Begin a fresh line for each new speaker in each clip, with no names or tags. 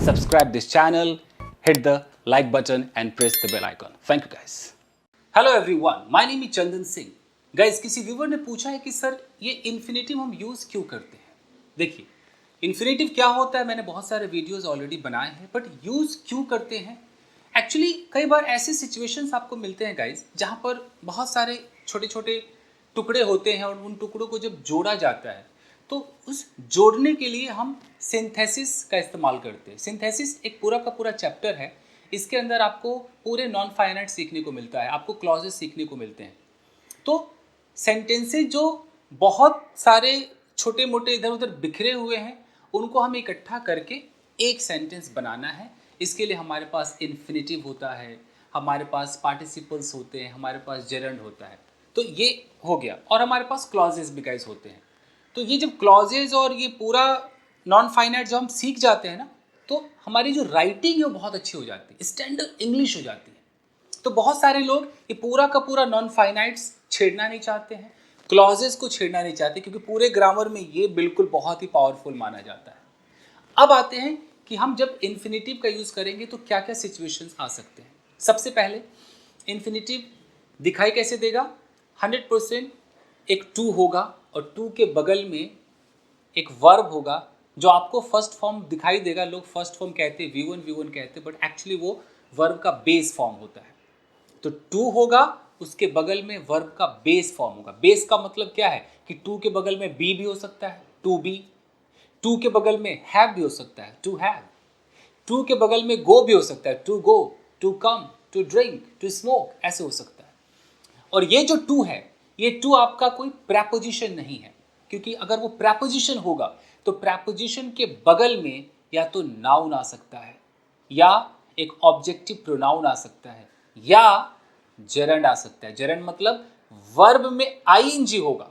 subscribe this channel, hit the like button and press the bell icon. Thank you guys. Hello everyone, my name is Chandan Singh. Guys, किसी viewer ने पूछा है कि sir ये infinitive हम use क्यों करते हैं। देखिए, इन्फिनेटिव क्या होता है, मैंने बहुत सारे वीडियोस ऑलरेडी बनाए हैं, बट यूज़ क्यों करते हैं। एक्चुअली कई बार ऐसे सिचुएशंस आपको मिलते हैं गाइस, जहाँ पर बहुत सारे छोटे छोटे टुकड़े होते हैं और उन टुकड़ों को जब जोड़ा जाता है तो उस जोड़ने के लिए हम सिंथेसिस का इस्तेमाल करते हैं। सिंथेसिस एक पूरा का पूरा चैप्टर है। इसके अंदर आपको पूरे नॉन फाइनाइट सीखने को मिलता है, आपको क्लॉजेस सीखने को मिलते हैं। तो सेंटेंसेस जो बहुत सारे छोटे मोटे इधर उधर बिखरे हुए हैं, उनको हम इकट्ठा करके एक सेंटेंस बनाना है। इसके लिए हमारे पास इन्फिनेटिव होता है, हमारे पास पार्टिसिपल्स होते हैं, हमारे पास जेरंड होता है। तो ये हो गया। और हमारे पास क्लॉजेस भी गाइस होते हैं। तो ये जब क्लॉजेज और ये पूरा नॉन फाइनाइट जब हम सीख जाते हैं ना, तो हमारी जो राइटिंग है वो बहुत अच्छी हो जाती है, स्टैंडर्ड इंग्लिश हो जाती है। तो बहुत सारे लोग ये पूरा का पूरा नॉन फाइनाइट्स छेड़ना नहीं चाहते हैं, क्लॉजेस को छेड़ना नहीं चाहते, क्योंकि पूरे ग्रामर में ये बिल्कुल बहुत ही पावरफुल माना जाता है। अब आते हैं कि हम जब इन्फिनेटिव का यूज़ करेंगे तो क्या क्या सिचुएशंस आ सकते हैं। सबसे पहले इन्फिनेटिव दिखाई कैसे देगा। 100% एक टू होगा और टू के बगल में एक वर्ब होगा जो आपको फर्स्ट फॉर्म दिखाई देगा। लोग फर्स्ट फॉर्म कहते हैं, V1 कहते हैं, बट एक्चुअली वो वर्ब का बेस फॉर्म होता है। तो टू होगा, उसके बगल में वर्ब का बेस फॉर्म होगा। बेस का मतलब क्या है कि टू के बगल में बी भी हो सकता है, टू बी। टू के बगल में हैव भी हो सकता है, टू हैव। टू के बगल में गो भी हो सकता है, to go, to come, to drink, to smoke, ऐसे हो सकता है। और ये जो टू है, ये टू आपका कोई प्रेपोजिशन नहीं है, क्योंकि अगर वो प्रेपोजिशन होगा तो प्रेपोजिशन के बगल में या तो नाउन आ सकता है, या एक ऑब्जेक्टिव प्रोनाउन आ सकता है, या जेरंड आ सकता है। जेरंड मतलब वर्ब में आईएनजी होगा।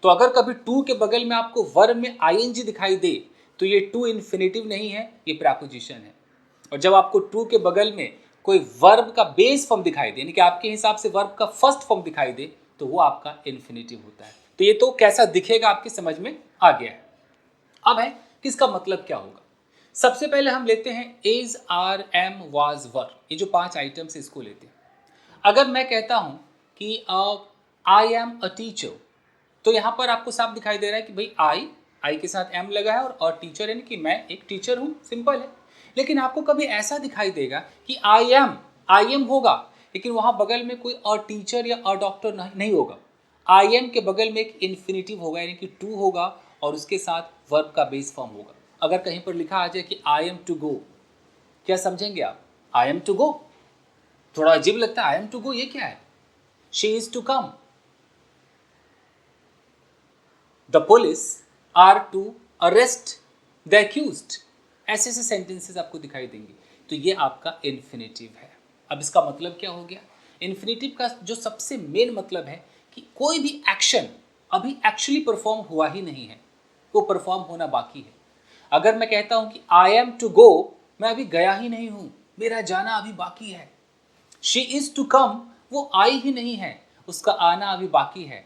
तो अगर कभी टू के बगल में आपको वर्ब में आईएनजी दिखाई दे तो ये टू इन्फिनेटिव नहीं है, ये प्रेपोजिशन है। और जब आपको टू के बगल में कोई वर्ब का बेस फॉर्म दिखाई दे, यानी कि आपके हिसाब से वर्ब का फर्स्ट फॉर्म दिखाई दे, तो वो आपका इन्फिनेटिव होता है। तो ये तो कैसा दिखेगा आपकी समझ में आ गया है। अब है कि इसका मतलब क्या होगा। सबसे पहले हम लेते हैं इज, आर, एम, वाज, वर। ये जो 5 आइटम्स इसको लेते हैं। अगर मैं कहता हूं कि आई एम अ टीचर, तो यहां पर आपको साफ दिखाई दे रहा है कि भाई आई के साथ एम लगा है और टीचर यानी कि मैं एक टीचर हूं, सिंपल है। लेकिन आपको कभी ऐसा दिखाई देगा कि आई एम होगा, लेकिन वहां बगल में कोई अ टीचर या अ डॉक्टर नहीं होगा। आई एम के बगल में एक इन्फिनेटिव होगा, यानी कि टू होगा और उसके साथ वर्ब का बेस फॉर्म होगा। अगर कहीं पर लिखा आ जाए कि आई एम टू गो, क्या समझेंगे आप। आई एम टू गो थोड़ा अजीब लगता है। आई एम टू गो ये क्या है। She is to come, the police are to arrest the accused. ऐसे ऐसे सेंटेंसेस आपको दिखाई देंगे। तो ये आपका इन्फिनेटिव है। अब इसका मतलब क्या हो गया। इन्फिनेटिव का जो सबसे मेन मतलब है कि कोई भी एक्शन अभी एक्चुअली परफॉर्म हुआ ही नहीं है, वो परफॉर्म होना बाकी है। अगर मैं कहता हूं कि आई एम टू गो, मैं अभी गया ही नहीं हूं, मेरा जाना अभी बाकी है। शी इज टू कम, वो आई ही नहीं है, उसका आना अभी बाकी है।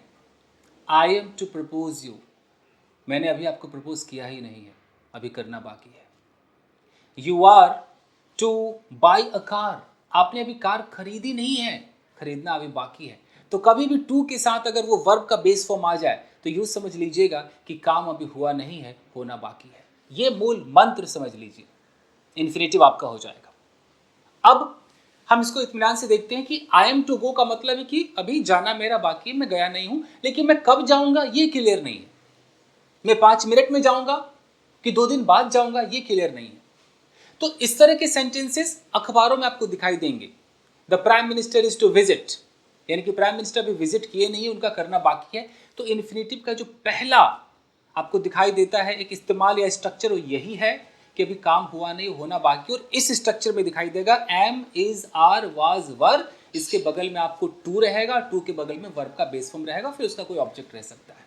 I am to propose you, मैंने अभी आपको प्रपोज किया ही नहीं है, अभी करना बाकी है। You are to buy a car, आपने अभी कार खरीदी नहीं है, खरीदना अभी बाकी है। तो कभी भी टू के साथ अगर वो वर्ब का बेस फॉर्म आ जाए तो यूँ समझ लीजिएगा कि काम अभी हुआ नहीं है, होना बाकी है। ये मूल मंत्र समझ लीजिए, इन्फिनेटिव आपका हो जाएगा। अब हम इसको इत्मीनान से देखते हैं कि आई एम टू गो का मतलब है कि अभी जाना मेरा बाकी है, मैं गया नहीं हूं, लेकिन मैं कब जाऊंगा ये क्लियर नहीं है। मैं 5 मिनट में जाऊंगा कि 2 दिन बाद जाऊंगा, ये क्लियर नहीं है। तो इस तरह के सेंटेंसेस अखबारों में आपको दिखाई देंगे। The prime minister is to visit, यानी कि प्राइम मिनिस्टर अभी विजिट किए नहीं, उनका करना बाकी है। तो इन्फिनेटिव का जो पहला आपको दिखाई देता है एक इस्तेमाल या स्ट्रक्चर, वो यही है कि अभी काम हुआ नहीं, होना बाकी। और इस स्ट्रक्चर में दिखाई देगा एम, इज, आर, वाज, वर। इसके बगल में आपको टू रहेगा, टू के बगल में वर्ब का बेस फॉर्म रहेगा, फिर उसका कोई ऑब्जेक्ट रह सकता है।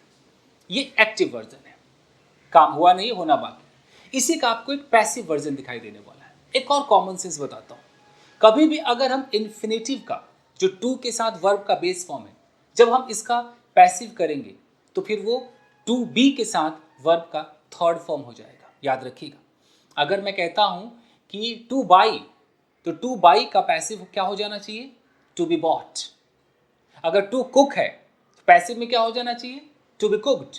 ये एक्टिव वर्जन है, काम हुआ नहीं, होना बाकी। इसी का आपको एक पैसिव वर्जन दिखाई देने वाला है। एक और कॉमन सेंस बताता हूं। कभी भी अगर हम इन्फिनेटिव का जो टू के साथ वर्ब का बेस फॉर्म है, जब हम इसका पैसिव करेंगे तो फिर वो टू बी के साथ वर्ब का थर्ड फॉर्म हो जाएगा। याद रखिएगा, अगर मैं कहता हूं कि टू बाई, तो टू बाई का पैसिव क्या हो जाना चाहिए? To be bought. अगर टू कुक है तो पैसिव में क्या हो जाना चाहिए? To be cooked.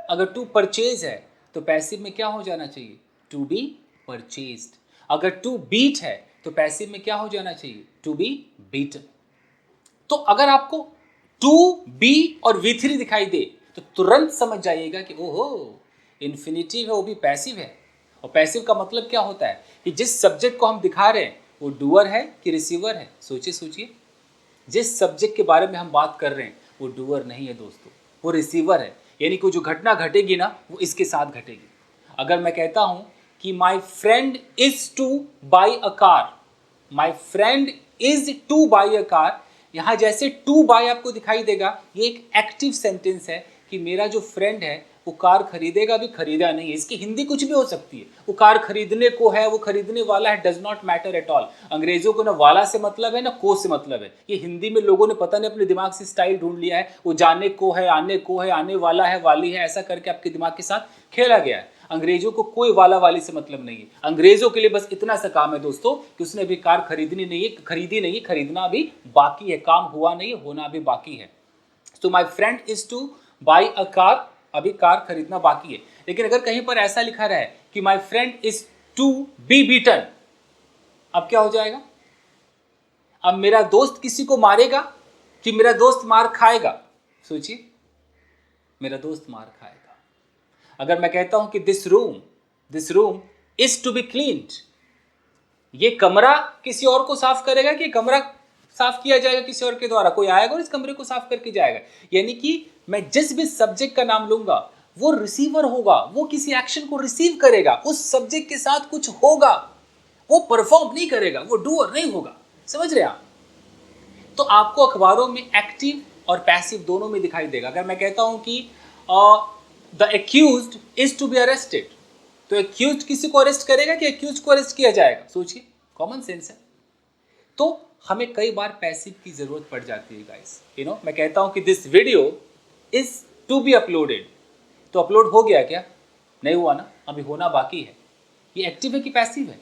अगर टू परचेज है तो पैसिव में क्या हो जाना चाहिए? To be purchased. अगर टू बीट है तो पैसिव में क्या हो जाना चाहिए? To be beaten. तो अगर आपको टू बी और वी थ्री दिखाई दे तो तुरंत समझ जाइएगा कि ओहो, इन्फिनिटिव है वो भी पैसिव है। और पैसिव का मतलब क्या होता है कि जिस सब्जेक्ट को हम दिखा रहे हैं वो डूअर है कि रिसीवर है? सोचिए सोचिए, जिस सब्जेक्ट के बारे में हम बात कर रहे हैं वो डूअर नहीं है दोस्तों, वो रिसीवर है। यानी कि जो घटना घटेगी ना वो इसके साथ घटेगी। अगर मैं कहता हूं कि my friend is to buy a car, my friend is to buy a car, यहां जैसे टू बाई आपको दिखाई देगा, ये एक एक्टिव सेंटेंस है कि मेरा जो फ्रेंड है वो कार खरीदेगा भी खरीदा नहीं है। इसकी हिंदी कुछ भी हो सकती है, वो कार खरीदने को है, वो खरीदने वाला है, does not matter at all. अंग्रेजों को ना वाला से मतलब है ना को से मतलब है। ये हिंदी में लोगों ने पता नहीं अपने दिमाग से स्टाइल ढूंढ लिया है, वो जाने को है, आने को है, आने वाला है, वाली है, ऐसा करके आपके दिमाग के साथ खेला गया है। अंग्रेजों को कोई वाला वाली से मतलब नहीं है। अंग्रेजों के लिए बस इतना सा काम है दोस्तों कि उसने अभी कार खरीदनी नहीं है, खरीदी नहीं है, खरीदना भी बाकी है, काम हुआ नहीं है, होना भी बाकी है। तो माई friend is to buy a car, अभी कार खरीदना बाकी है। लेकिन अगर कहीं पर ऐसा लिखा रहा है कि my friend is to be beaten, अब क्या हो जाएगा? अब मेरा दोस्त किसी को मारेगा कि मेरा दोस्त मार खाएगा? सोचिए, मेरा दोस्त मार खाएगा। अगर मैं कहता हूं कि this room is to be cleaned, ये कमरा किसी और को साफ करेगा कि कमरा साफ किया जाएगा किसी और के द्वारा? कोई आएगा और इस कमरे को साफ करके जाएगा। यानी कि मैं जिस भी सब्जेक्ट का नाम लूंगा वो रिसीवर होगा, वो किसी एक्शन को रिसीव करेगा, उस सब्जेक्ट के साथ कुछ होगा, वो परफॉर्म नहीं करेगा, वो डूअर नहीं होगा। समझ रहे आप? तो आपको अखबारों में एक्टिव और पैसिव दोनों में दिखाई देगा। अगर मैं कहता हूं कि the accused is to be arrested, तो एक्यूज्ड किसी को अरेस्ट करेगा कि एक्यूज्ड को अरेस्ट किया जाएगा? सोचिए, कॉमन सेंस है। तो हमें कई बार पैसिव की जरूरत पड़ जाती है गाइस। मैं कहता हूं कि this video is to be uploaded, तो अपलोड हो गया क्या? नहीं हुआ ना, अभी होना बाकी है। ये एक्टिव है कि पैसिव है?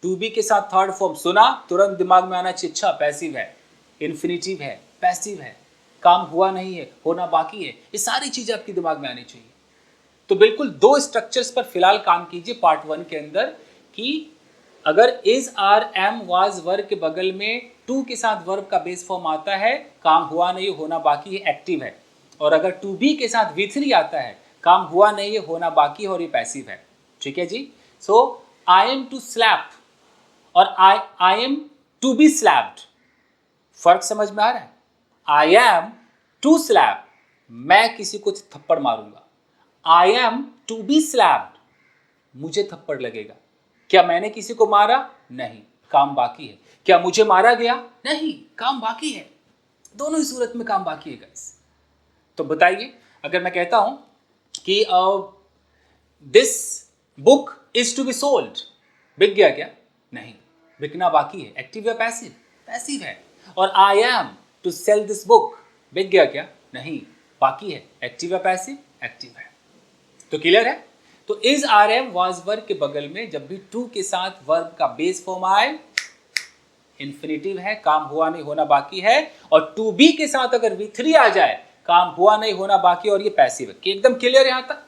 टू बी के साथ थर्ड फॉर्म सुना, तुरंत दिमाग में आना चाहिए, अच्छा पैसिव है, इन्फिनिटिव है, पैसिव है, काम हुआ नहीं है, होना बाकी है, ये सारी चीजें आपके दिमाग में आनी चाहिए। तो बिल्कुल दो स्ट्रक्चर्स पर फिलहाल काम कीजिए पार्ट 1 के अंदर, कि अगर is are am was verb के बगल में टू के साथ वर्ब का बेस फॉर्म आता है, काम हुआ नहीं है, होना बाकी है, एक्टिव है। और अगर टू बी के साथ वी थ्री आता है, काम हुआ नहीं है, होना बाकी है और ये पैसिव है। ठीक है जी। So I am to slap और I am to be slapped, फर्क समझ में आ रहा है? आई एम टू स्लैप, मैं किसी को थप्पड़ मारूंगा। I am to be slapped, मुझे थप्पड़ लगेगा। क्या मैंने किसी को मारा? नहीं, काम बाकी है। क्या मुझे मारा गया? नहीं, काम बाकी है। दोनों ही सूरत में काम बाकी है गाइस। तो बताइए, अगर मैं कहता हूं कि this book is to be sold, बिक गया क्या? नहीं, बिकना बाकी है। एक्टिव या पैसिव? पैसिव है। और I am to sell this book, बिक गया क्या? नहीं, बाकी है। एक्टिव या पैसिव? एक्टिव है। तो क्लियर है? तो is are am was verb के बगल में जब भी टू के साथ वर्ब का बेस फॉर्म आए, इंफिनिटिव है, काम हुआ नहीं, होना बाकी है। और टू बी के साथ अगर वी थ्री आ जाए, काम हुआ नहीं, होना बाकी, और ये पैसिव है। कि एकदम क्लियर यहां तक?